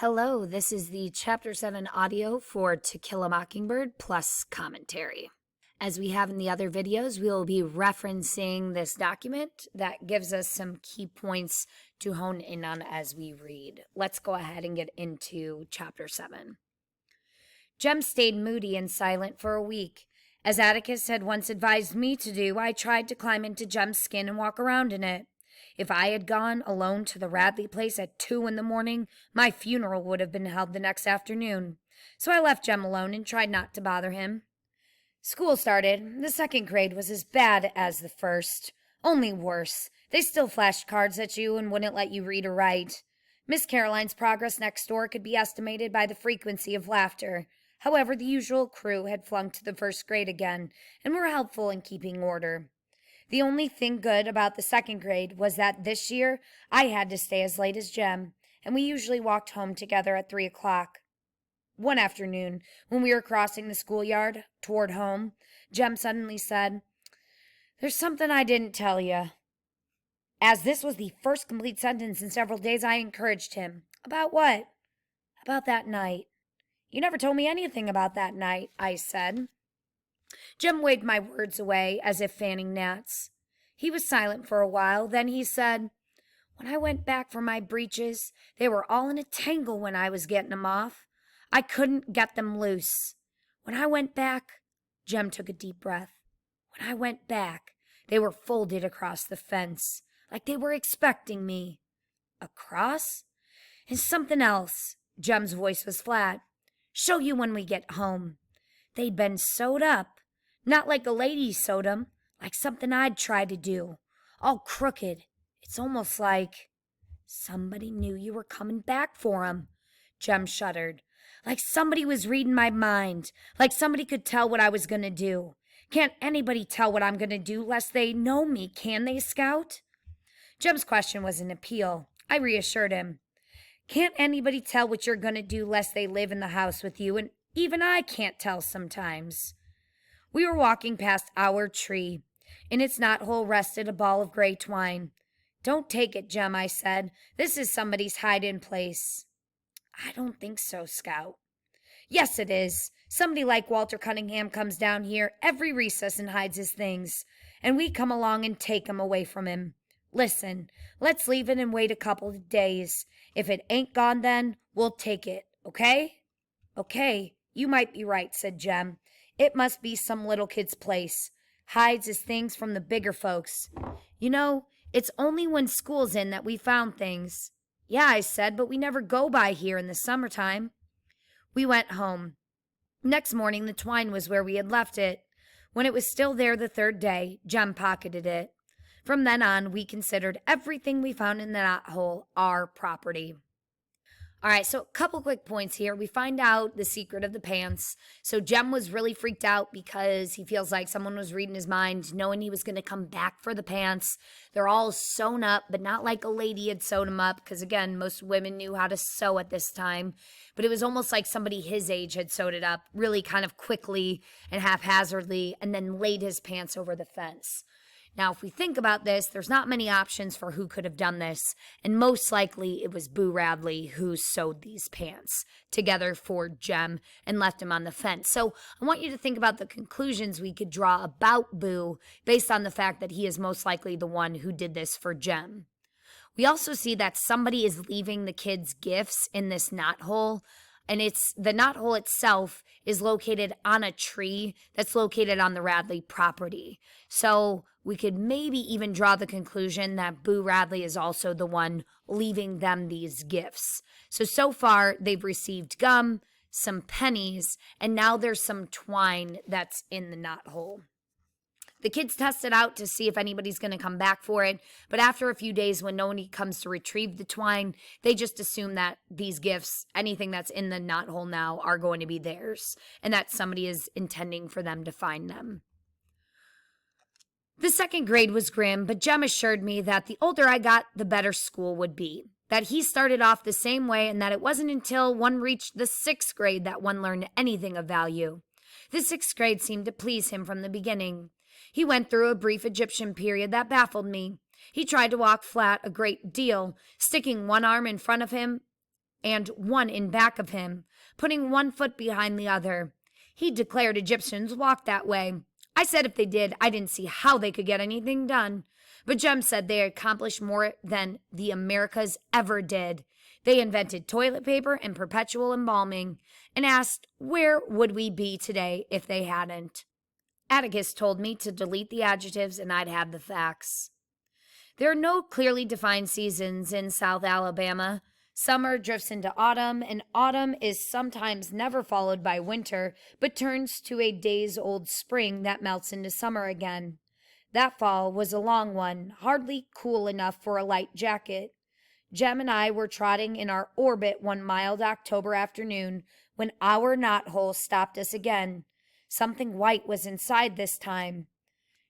Hello, this is the Chapter 7 audio for To Kill a Mockingbird plus commentary. As we have in the other videos, we will be referencing this document that gives us some key points to hone in on as we read. Let's go ahead and get into Chapter 7. Jem stayed moody and silent for a week. As Atticus had once advised me to do, I tried to climb into Jem's skin and walk around in it. If I had gone alone to the Radley place at 2 in the morning, my funeral would have been held the next afternoon. So I left Jem alone and tried not to bother him. School started. The second grade was as bad as the first, only worse. They still flashed cards at you and wouldn't let you read or write. Miss Caroline's progress next door could be estimated by the frequency of laughter. However, the usual crew had flunked to the first grade again and were helpful in keeping order. The only thing good about the second grade was that this year I had to stay as late as Jem, and we usually walked home together at 3 o'clock. One afternoon, when we were crossing the schoolyard toward home, Jem suddenly said, "There's something I didn't tell you." As this was the first complete sentence in several days, I encouraged him. "About what?" "About that night." "You never told me anything about that night," I said. Jem waved my words away as if fanning gnats. He was silent for a while, then he said, "When I went back for my breeches, they were all in a tangle when I was getting them off. I couldn't get them loose. When I went back," Jem took a deep breath. "When I went back, they were folded across the fence, like they were expecting me." "Across?" "And something else." Jem's voice was flat. "Show you when we get home. They'd been sewed up. Not like a lady sewed 'em, like something I'd try to do. All crooked. It's almost like somebody knew you were coming back for 'em." Jem shuddered. "Like somebody was reading my mind. Like somebody could tell what I was going to do. Can't anybody tell what I'm going to do lest they know me, can they, Scout?" Jem's question was an appeal. I reassured him. "Can't anybody tell what you're going to do lest they live in the house with you, and even I can't tell sometimes." We were walking past our tree. In its knothole rested a ball of gray twine. "Don't take it, Jem," I said. "This is somebody's hide-in place." "I don't think so, Scout." "Yes, it is. Somebody like Walter Cunningham comes down here every recess and hides his things, and we come along and take 'em away from him. Listen, let's leave it and wait a couple of days. If it ain't gone then, we'll take it, okay?" "Okay, you might be right," said Jem. "It must be some little kid's place. Hides his things from the bigger folks. You know, it's only when school's in that we found things." "Yeah," I said, "but we never go by here in the summertime." We went home. Next morning, the twine was where we had left it. When it was still there the third day, Jem pocketed it. From then on, we considered everything we found in the knothole our property. All right, so a couple quick points here. We find out the secret of the pants. So Jem was really freaked out because he feels like someone was reading his mind, knowing he was going to come back for the pants. They're all sewn up, but not like a lady had sewed them up, because again, most women knew how to sew at this time. But it was almost like somebody his age had sewed it up really kind of quickly and haphazardly and then laid his pants over the fence. Now, if we think about this, there's not many options for who could have done this, and most likely it was Boo Radley who sewed these pants together for Jem and left him on the fence. So I want you to think about the conclusions we could draw about Boo based on the fact that he is most likely the one who did this for Jem. We also see that somebody is leaving the kids gifts in this knothole, and the knothole itself is located on a tree that's located on the Radley property. So we could maybe even draw the conclusion that Boo Radley is also the one leaving them these gifts. So far, they've received gum, some pennies, and now there's some twine that's in the knothole. The kids test it out to see if anybody's going to come back for it, but after a few days when nobody comes to retrieve the twine, they just assume that these gifts, anything that's in the knothole now, are going to be theirs, and that somebody is intending for them to find them. The second grade was grim, but Jem assured me that the older I got, the better school would be. That he started off the same way, and that it wasn't until one reached the 6th grade that one learned anything of value. The 6th grade seemed to please him from the beginning. He went through a brief Egyptian period that baffled me. He tried to walk flat a great deal, sticking one arm in front of him and one in back of him, putting one foot behind the other. He declared Egyptians walked that way. I said if they did, I didn't see how they could get anything done. But Jem said they accomplished more than the Americas ever did. They invented toilet paper and perpetual embalming, and asked where would we be today if they hadn't. Atticus told me to delete the adjectives and I'd have the facts. There are no clearly defined seasons in South Alabama. Summer drifts into autumn, and autumn is sometimes never followed by winter, but turns to a days-old spring that melts into summer again. That fall was a long one, hardly cool enough for a light jacket. Jem and I were trotting in our orbit one mild October afternoon when our knothole stopped us again. Something white was inside this time.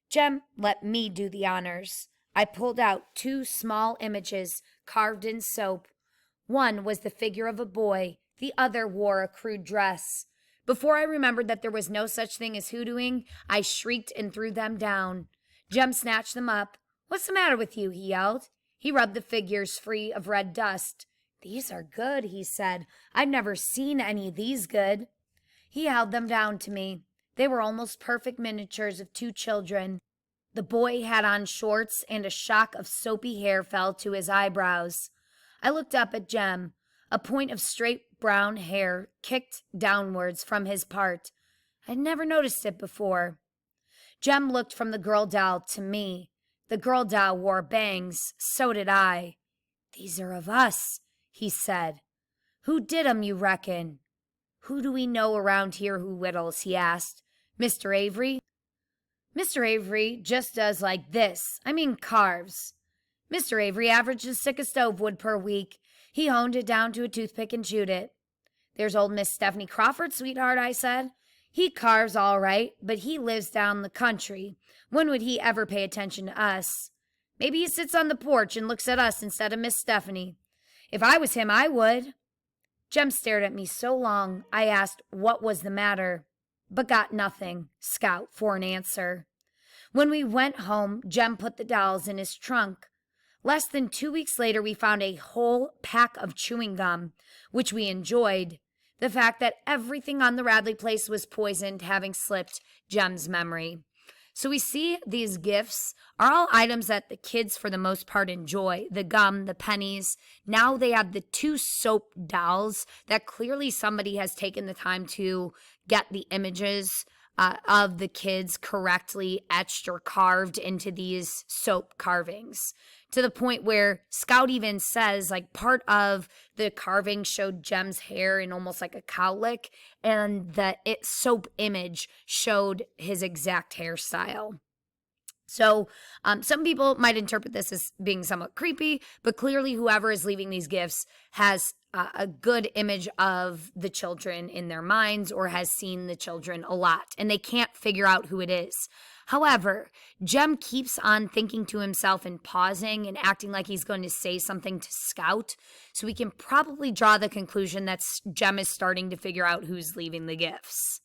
Jem let me do the honors. I pulled out 2 small images carved in soap. One was the figure of a boy, the other wore a crude dress. Before I remembered that there was no such thing as hoodooing, I shrieked and threw them down. Jem snatched them up. "What's the matter with you?" he yelled. He rubbed the figures free of red dust. "These are good," he said. "I've never seen any these good." He held them down to me. They were almost perfect miniatures of 2 children. The boy had on shorts, and a shock of soapy hair fell to his eyebrows. I looked up at Jem. A point of straight brown hair kicked downwards from his part. I'd never noticed it before. Jem looked from the girl doll to me. The girl doll wore bangs. So did I. "These are of us," he said. "Who did 'em, you reckon?" "Who do we know around here who whittles?" he asked. "Mr. Avery?" "Mr. Avery just does like this. I mean carves. Mr. Avery averaged a stick of stove wood per week. He honed it down to a toothpick and chewed it." "There's old Miss Stephanie Crawford, sweetheart," I said. "He carves all right, but he lives down the country. When would he ever pay attention to us? Maybe he sits on the porch and looks at us instead of Miss Stephanie. If I was him, I would." Jem stared at me so long, I asked what was the matter, but got nothing, Scout, for an answer. When we went home, Jem put the dolls in his trunk. Less than 2 weeks later, we found a whole pack of chewing gum, which we enjoyed. The fact that everything on the Radley place was poisoned having slipped Jem's memory. So we see these gifts are all items that the kids for the most part enjoy. The gum, the pennies. Now they have the 2 soap dolls that clearly somebody has taken the time to get the images of the kids correctly etched or carved into these soap carvings. To the point where Scout even says, like, part of the carving showed Jem's hair in almost like a cowlick, and the soap image showed his exact hairstyle. So some people might interpret this as being somewhat creepy, but clearly whoever is leaving these gifts has a good image of the children in their minds or has seen the children a lot, and they can't figure out who it is. However, Jem keeps on thinking to himself and pausing and acting like he's going to say something to Scout, so we can probably draw the conclusion that Jem is starting to figure out who's leaving the gifts.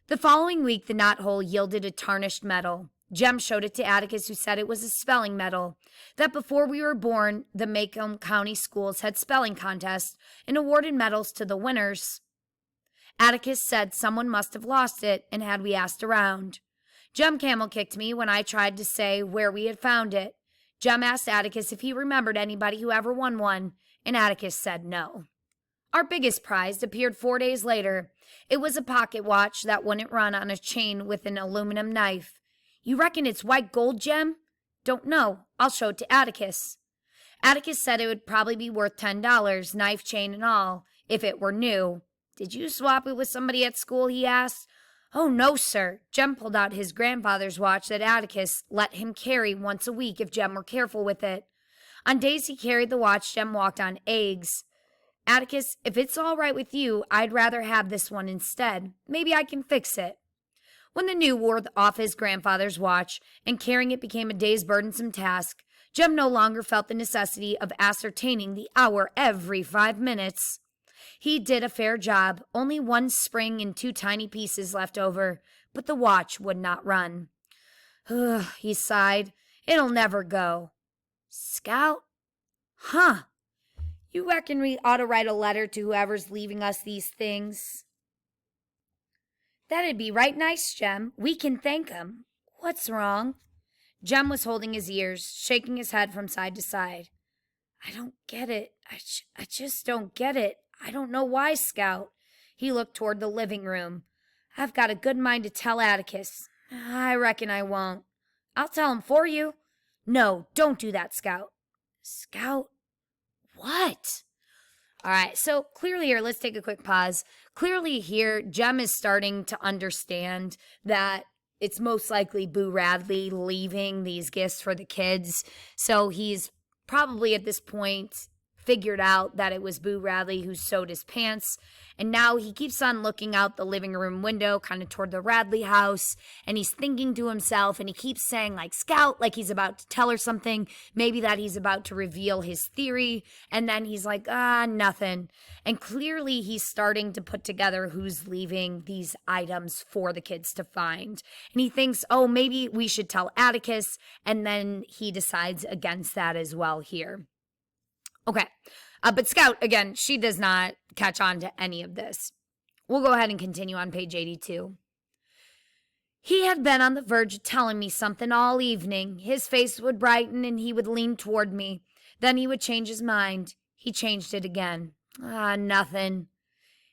The following week, the knothole yielded a tarnished medal. Jem showed it to Atticus, who said it was a spelling medal, that before we were born, the Macomb County schools had spelling contests and awarded medals to the winners. Atticus said someone must have lost it, and had we asked around. Jem camel-kicked me when I tried to say where we had found it. Jem asked Atticus if he remembered anybody who ever won one, and Atticus said no. Our biggest prize appeared 4 days later. It was a pocket watch that wouldn't run on a chain with an aluminum knife. "You reckon it's white gold, Jem?" "Don't know. I'll show it to Atticus." Atticus said it would probably be worth $10, knife, chain, and all, if it were new. "Did you swap it with somebody at school?" he asked. "Oh, no, sir." Jem pulled out his grandfather's watch that Atticus let him carry once a week if Jem were careful with it. On days he carried the watch, Jem walked on eggs. "Atticus, if it's all right with you, I'd rather have this one instead. Maybe I can fix it." When the new wore off his grandfather's watch and carrying it became a day's burdensome task, Jem no longer felt the necessity of ascertaining the hour every 5 minutes. He did a fair job, only 1 spring and 2 tiny pieces left over, but the watch would not run. "Ugh," he sighed, "it'll never go." "Scout?" "Huh?" You reckon we ought to write a letter to whoever's leaving us these things? That'd be right nice, Jem. We can thank 'em. What's wrong? Jem was holding his ears, shaking his head from side to side. I don't get it. I just don't get it. I don't know why, Scout. He looked toward the living room. I've got a good mind to tell Atticus. I reckon I won't. I'll tell him for you. No, don't do that, Scout. Scout? What? All right, so clearly here, let's take a quick pause. Clearly here, Jem is starting to understand that it's most likely Boo Radley leaving these gifts for the kids. So he's probably at this point figured out that it was Boo Radley who sewed his pants. And now he keeps on looking out the living room window, kind of toward the Radley house. And he's thinking to himself, and he keeps saying, like, Scout, like he's about to tell her something. Maybe that he's about to reveal his theory. And then he's like, nothing. And clearly he's starting to put together who's leaving these items for the kids to find. And he thinks, oh, maybe we should tell Atticus. And then he decides against that as well here. Okay, but Scout, again, she does not catch on to any of this. We'll go ahead and continue on page 82. He had been on the verge of telling me something all evening. His face would brighten and he would lean toward me. Then he would change his mind. He changed it again. Nothing.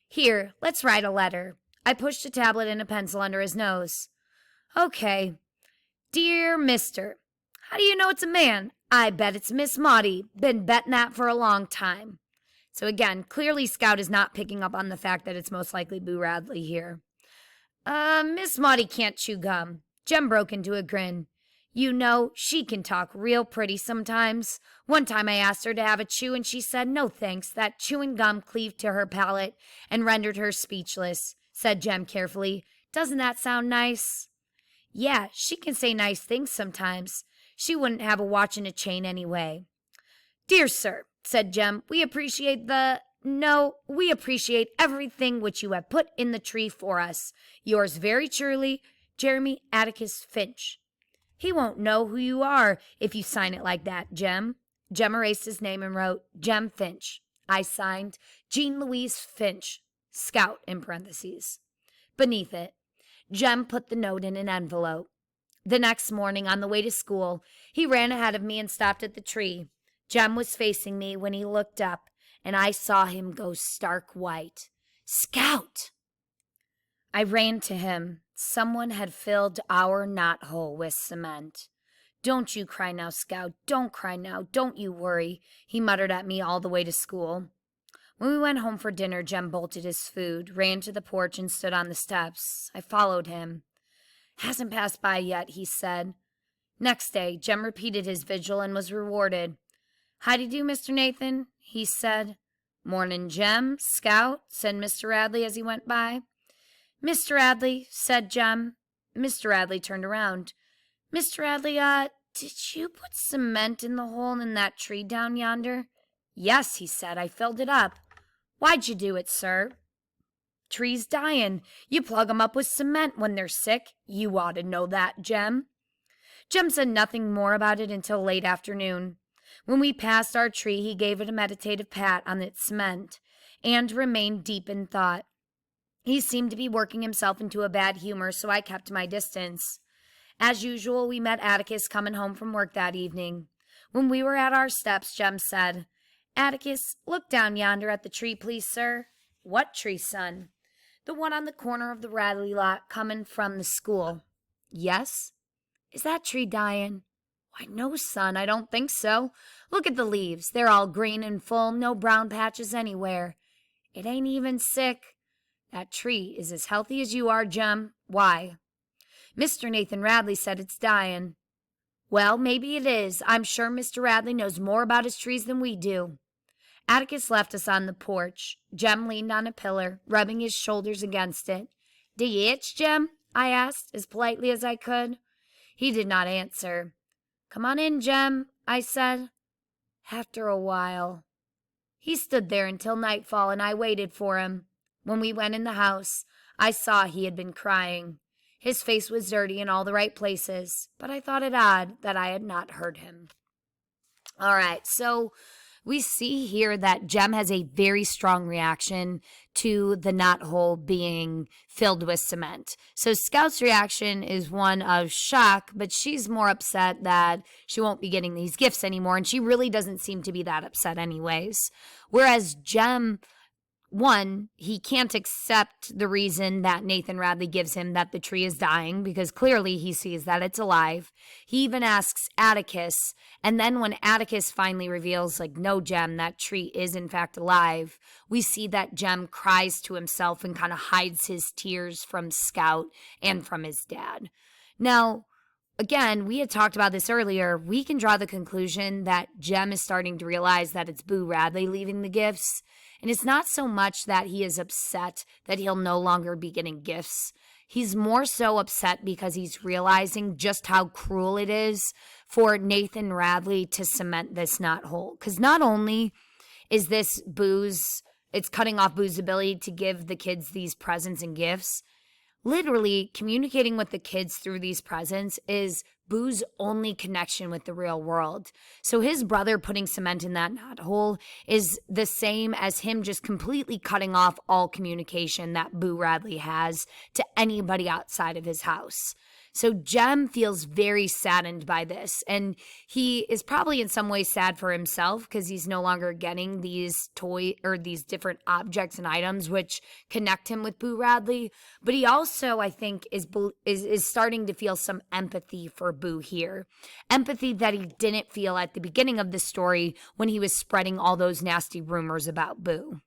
Here, let's write a letter. I pushed a tablet and a pencil under his nose. Okay. Dear Mister, how do you know it's a man? I bet it's Miss Maudie. Been betting that for a long time. So again, clearly Scout is not picking up on the fact that it's most likely Boo Radley here. Miss Maudie can't chew gum. Jem broke into a grin. You know, she can talk real pretty sometimes. One time I asked her to have a chew and she said no thanks. That chewing gum cleaved to her palate and rendered her speechless, said Jem carefully. Doesn't that sound nice? Yeah, she can say nice things sometimes. She wouldn't have a watch and a chain anyway. Dear sir, said Jem, we appreciate everything which you have put in the tree for us. Yours very truly, Jeremy Atticus Finch. He won't know who you are if you sign it like that, Jem. Jem erased his name and wrote, Jem Finch. I signed, Jean Louise Finch, Scout in parentheses. Beneath it, Jem put the note in an envelope. The next morning, on the way to school, he ran ahead of me and stopped at the tree. Jem was facing me when he looked up, and I saw him go stark white. Scout! I ran to him. Someone had filled our knothole with cement. Don't you cry now, Scout. Don't cry now. Don't you worry, he muttered at me all the way to school. When we went home for dinner, Jem bolted his food, ran to the porch, and stood on the steps. I followed him. Hasn't passed by yet, he said. Next day, Jem repeated his vigil and was rewarded. Howdy do, Mr. Nathan, he said. Mornin', Jem, Scout, said Mr. Radley as he went by. Mr. Radley, said Jem. Mr. Radley turned around. Mr. Radley, did you put cement in the hole in that tree down yonder? Yes, he said, I filled it up. Why'd you do it, sir? Trees dyin'. You plug 'em up with cement when they're sick. You ought to know that, Jem. Jem said nothing more about it until late afternoon. When we passed our tree, he gave it a meditative pat on its cement and remained deep in thought. He seemed to be working himself into a bad humor, so I kept my distance. As usual, we met Atticus coming home from work that evening. When we were at our steps, Jem said, Atticus, look down yonder at the tree, please, sir. What tree, son? The one on the corner of the Radley lot coming from the school. Yes? Is that tree dying? Why, no, son, I don't think so. Look at the leaves. They're all green and full, no brown patches anywhere. It ain't even sick. That tree is as healthy as you are, Jem. Why? Mr. Nathan Radley said it's dying. Well, maybe it is. I'm sure Mr. Radley knows more about his trees than we do. Atticus left us on the porch. Jem leaned on a pillar, rubbing his shoulders against it. Do you itch, Jem? I asked, as politely as I could. He did not answer. Come on in, Jem, I said. After a while. He stood there until nightfall, and I waited for him. When we went in the house, I saw he had been crying. His face was dirty in all the right places, but I thought it odd that I had not heard him. All right, so We see here that Jem has a very strong reaction to the knothole being filled with cement. So Scout's reaction is one of shock, but she's more upset that she won't be getting these gifts anymore, and she really doesn't seem to be that upset anyways. Whereas Jem, one, he can't accept the reason that Nathan Radley gives him that the tree is dying because clearly he sees that it's alive. He even asks Atticus, and then when Atticus finally reveals, like, no, Jem, that tree is in fact alive, we see that Jem cries to himself and kind of hides his tears from Scout and from his dad. Now, again, we had talked about this earlier. We can draw the conclusion that Jem is starting to realize that it's Boo Radley leaving the gifts. And it's not so much that he is upset that he'll no longer be getting gifts. He's more so upset because he's realizing just how cruel it is for Nathan Radley to cement this knothole. Because not only is this it's cutting off Boo's ability to give the kids these presents and gifts, literally communicating with the kids through these presents is Boo's only connection with the real world. So his brother putting cement in that knothole is the same as him just completely cutting off all communication that Boo Radley has to anybody outside of his house. So Jem feels very saddened by this, and he is probably in some way sad for himself because he's no longer getting these these different objects and items which connect him with Boo Radley. But he also, I think, is starting to feel some empathy for Boo here. Empathy that he didn't feel at the beginning of the story when he was spreading all those nasty rumors about Boo.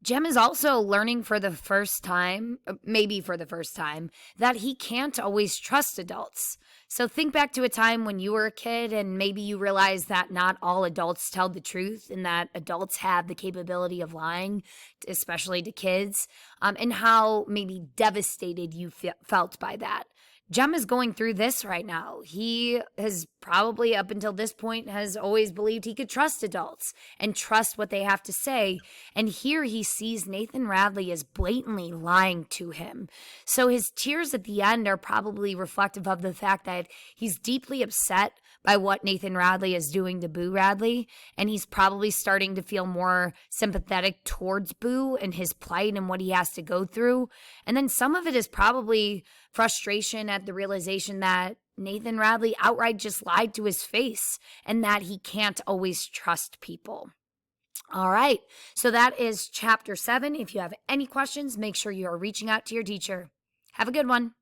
Jem is also learning for the first time, maybe for the first time, that he can't always trust adults. So think back to a time when you were a kid and maybe you realized that not all adults tell the truth and that adults have the capability of lying, especially to kids, and how maybe devastated you felt by that. Jem is going through this right now. He has probably up until this point has always believed he could trust adults and trust what they have to say. And here he sees Nathan Radley as blatantly lying to him. So his tears at the end are probably reflective of the fact that he's deeply upset by what Nathan Radley is doing to Boo Radley, and he's probably starting to feel more sympathetic towards Boo and his plight and what he has to go through. And then some of it is probably frustration at the realization that Nathan Radley outright just lied to his face and that he can't always trust people. All right, so that is chapter 7. If you have any questions, make sure you are reaching out to your teacher. Have a good one.